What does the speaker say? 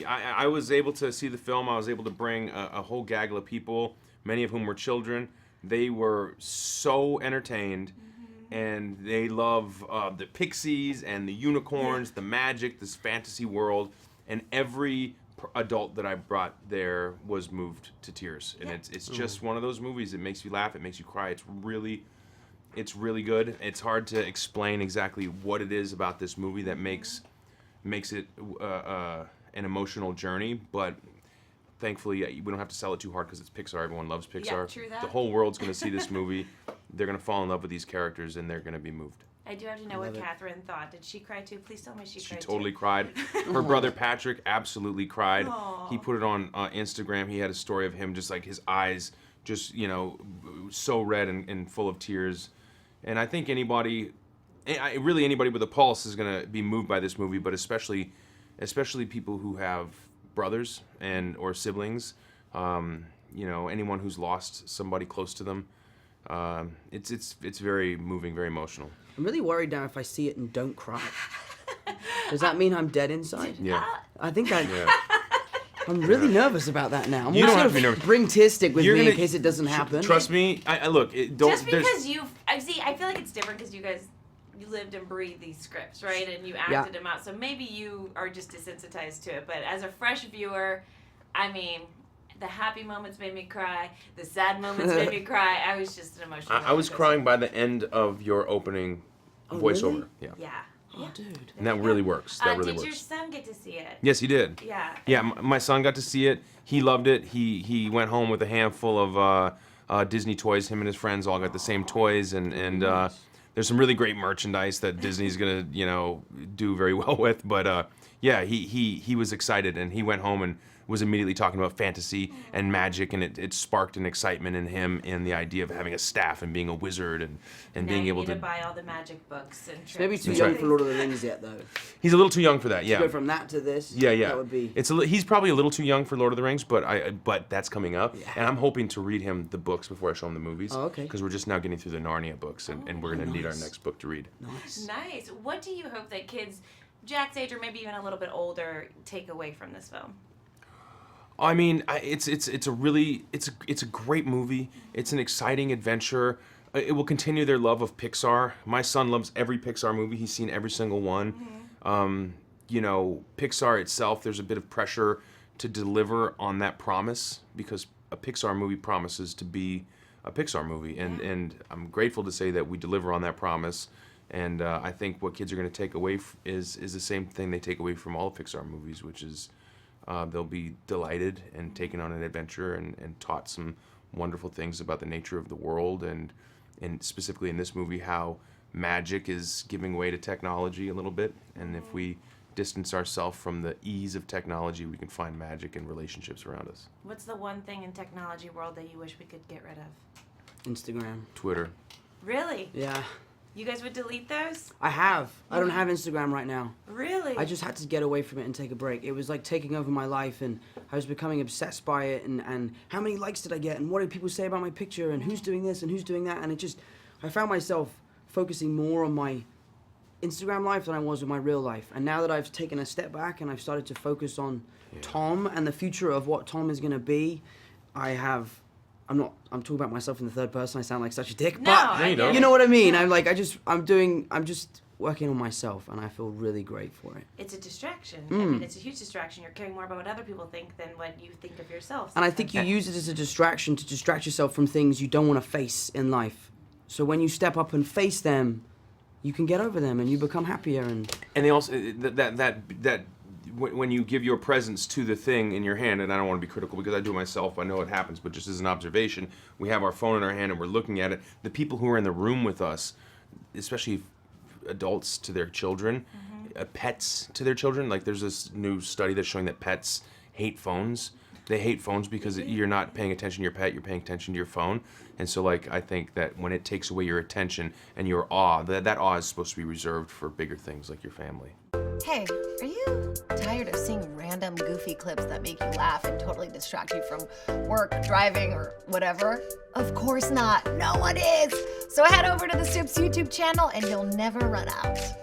I was able to see the film. I was able to bring a whole gaggle of people, many of whom were children. They were so entertained, and they love the pixies and the unicorns, the magic, this fantasy world, and every adult that I brought there was moved to tears. And it's just one of those movies. It makes you laugh. It makes you cry. It's really good. It's hard to explain exactly what it is about this movie that makes it an emotional journey, but thankfully we don't have to sell it too hard because it's Pixar. Everyone loves Pixar. Yeah, true that. The whole world's going to see this movie. They're going to fall in love with these characters, and they're going to be moved. I do have to know what Catherine thought. Did she cry too? Please tell me she cried too. She totally cried. Her brother Patrick absolutely cried. Aww. He put it on Instagram. He had a story of him just like his eyes just, so red and full of tears. And I think anybody with a pulse is going to be moved by this movie, but especially people who have brothers or siblings, anyone who's lost somebody close to them. It's very moving, very emotional. I'm really worried now if I see it and don't cry. Does that mean I'm dead inside? Yeah. I think I'm really nervous about that now. I'm You don't also have to be nervous. bring tear stick with You're me in gonna- case it doesn't happen. Trust me. Look. Don't. Just because you feel like it's different because you guys lived and breathed these scripts, right? And you acted them out. So maybe you are just desensitized to it. But as a fresh viewer, I mean, the happy moments made me cry. The sad moments made me cry. I was just an emotional. I was crying by the end of your opening voiceover. Really? Yeah. Oh, dude. And that really works. That really did works. your son get to see it? Yes, he did. Yeah. Yeah, my son got to see it. He loved it. He went home with a handful of Disney toys. Him and his friends all got the same toys, and there's some really great merchandise that Disney's gonna do very well with. But yeah, he was excited, and he went home and was immediately talking about fantasy and magic, and it sparked an excitement in him in the idea of having a staff and being a wizard and being able to buy all the magic books and Maybe too young for Lord of the Rings yet, though. He's a little too young for that. Yeah. To go from that to this. Yeah. That would be. He's probably a little too young for Lord of the Rings, but that's coming up, Yeah. and I'm hoping to read him the books before I show him the movies. Oh, okay. Because we're just now getting through the Narnia books, and we're gonna need our next book to read. Nice. What do you hope that kids, Jack's age or maybe even a little bit older, take away from this film? I mean, it's a great movie. It's an exciting adventure. It will continue their love of Pixar. My son loves every Pixar movie. He's seen every single one. Pixar itself, there's a bit of pressure to deliver on that promise because a Pixar movie promises to be a Pixar movie, and I'm grateful to say that we deliver on that promise. And I think what kids are going to take away is the same thing they take away from all Pixar movies, which is they'll be delighted and taken on an adventure and taught some wonderful things about the nature of the world and specifically in this movie how magic is giving way to technology a little bit. And if we distance ourselves from the ease of technology, we can find magic in relationships around us. What's the one thing in technology world that you wish we could get rid of? Instagram. Twitter. Really? Yeah. You guys would delete those? I have. I don't have Instagram right now. Really? I just had to get away from it and take a break. It was like taking over my life, and I was becoming obsessed by it, and how many likes did I get, and what did people say about my picture, and who's doing this, and who's doing that, and I found myself focusing more on my Instagram life than I was with my real life. And now that I've taken a step back and I've started to focus on Tom and the future of what Tom is going to be, I'm talking about myself in the third person. I sound like such a dick, but you know what I mean. I'm just working on myself, and I feel really great for it. It's a distraction. I mean, it's a huge distraction. You're caring more about what other people think than what you think of yourself. And I think you use it as a distraction to distract yourself from things you don't want to face in life. So when you step up and face them, you can get over them, and you become happier. And they also that when you give your presence to the thing in your hand, and I don't want to be critical because I do it myself, I know it happens, but just as an observation, we have our phone in our hand and we're looking at it. The people who are in the room with us, especially adults to their children, pets to their children, like there's this new study that's showing that pets hate phones. They hate phones because you're not paying attention to your pet, you're paying attention to your phone. And so I think that when it takes away your attention and your awe, that awe is supposed to be reserved for bigger things like your family. Hey, are you tired of seeing random goofy clips that make you laugh and totally distract you from work, driving, or whatever? Of course not. No one is. So head over to the Soups YouTube channel and you'll never run out.